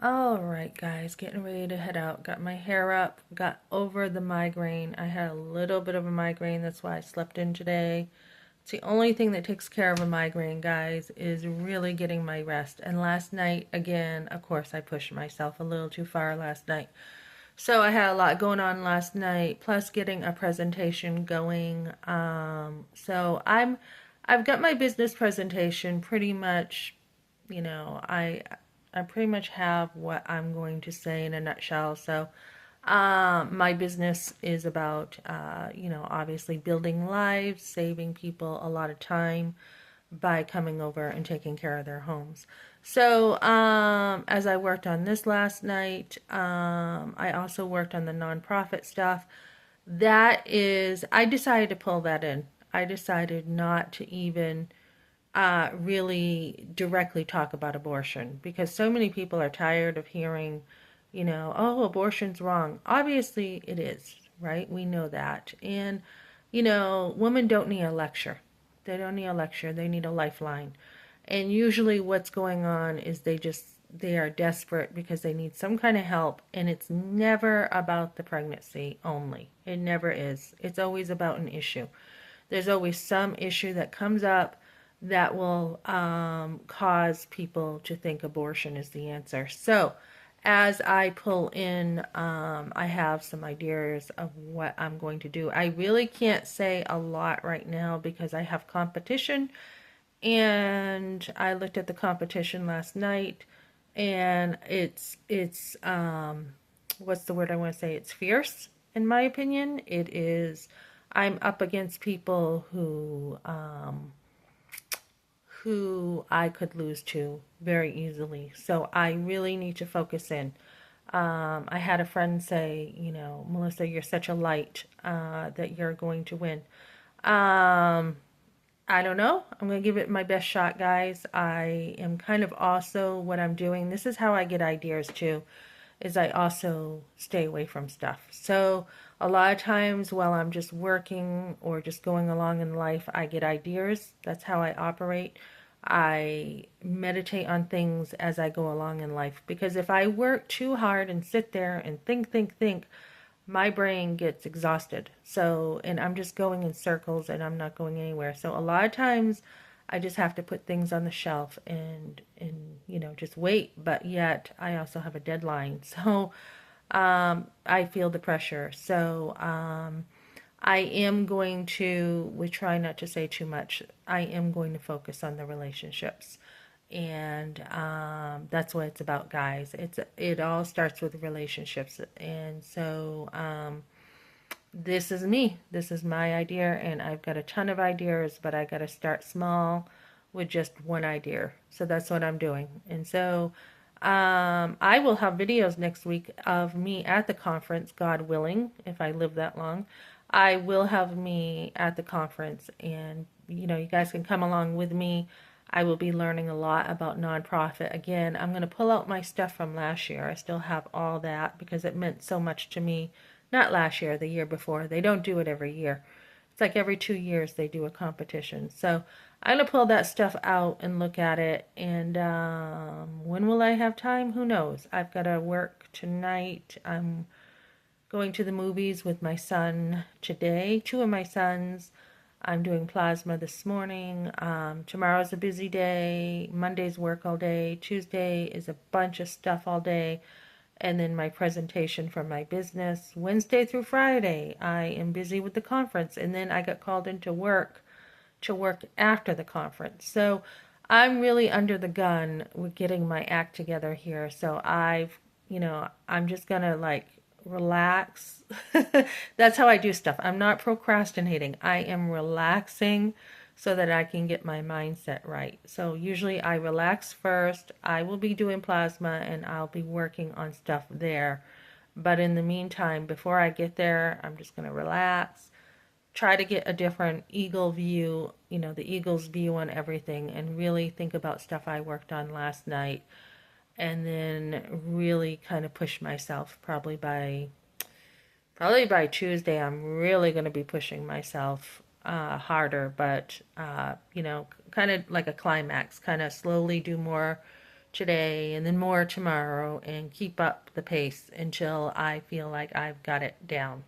All right, guys, getting ready to head out. Got my hair up, got over the migraine. I had a little bit of a migraine, that's why I slept in today. It's the only thing that takes care of a migraine, guys, is really getting my rest. And last night, again, of course, I pushed myself a little too far last night. So I had a lot going on last night, plus getting a presentation going. I've got my business presentation pretty much, I pretty much have what I'm going to say in a nutshell. So my business is about, obviously building lives, saving people a lot of time by coming over and taking care of their homes. So, as I worked on this last night, I also worked on the nonprofit stuff. I decided to pull that in. I decided not to even really directly talk about abortion because so many people are tired of hearing, oh, abortion's wrong. Obviously, it is, right? We know that. And, women don't need a lecture. They don't need a lecture, they need a lifeline. And usually, what's going on is they are desperate because they need some kind of help, and it's never about the pregnancy only. It never is. It's always about an issue. There's always some issue that comes up that will cause people to think abortion is the answer. So, as I pull in, I have some ideas of what I'm going to do. I really can't say a lot right now because I have competition, and I looked at the competition last night, and it's what's the word I want to say? It's fierce, in my opinion. It is. I'm up against people who I could lose to very easily. So I really need to focus in. I had a friend say, Melissa, you're such a light that you're going to win. Um, I don't know. I'm going to give it my best shot, guys. I am kind of also what I'm doing. This is how I get ideas too, is I also stay away from stuff. So a lot of times while I'm just working or just going along in life, I get ideas. That's how I operate. I meditate on things as I go along in life because if I work too hard and sit there and think, my brain gets exhausted. So, and I'm just going in circles and I'm not going anywhere. So a lot of times I just have to put things on the shelf and just wait, but yet I also have a deadline. So, I feel the pressure. So, I am going to, we try not to say too much. I am going to focus on the relationships. And that's what it's about, guys. It all starts with relationships. And so this is me. This is my idea. And I've got a ton of ideas, but I got to start small with just one idea. So that's what I'm doing. And so I will have videos next week of me at the conference, God willing, if I live that long. I will have me at the conference, and you guys can come along with me. I will be learning a lot about nonprofit. Again, I'm going to pull out my stuff from last year. I still have all that because it meant so much to me. Not last year, the year before. They don't do it every year. It's like every 2 years they do a competition. So I'm gonna pull that stuff out and look at it. And when will I have time? Who knows? I've got to work tonight. I'm going to the movies with my son today. Two of my sons. I'm doing plasma this morning. Tomorrow's a busy day. Monday's work all day. Tuesday is a bunch of stuff all day. And then my presentation for my business. Wednesday through Friday, I am busy with the conference. And then I got called into work to work after the conference. So I'm really under the gun with getting my act together here. So I'm just gonna like relax. That's how I do stuff. I'm not procrastinating. I am relaxing so that I can get my mindset right. So usually I relax first. I will be doing plasma and I'll be working on stuff there. But in the meantime, before I get there, I'm just going to relax, try to get a different eagle view, the eagle's view on everything, and really think about stuff I worked on last night, and then really kind of push myself. Probably by Tuesday, I'm really going to be pushing myself harder, but kind of like a climax, kind of slowly do more today and then more tomorrow and keep up the pace until I feel like I've got it down.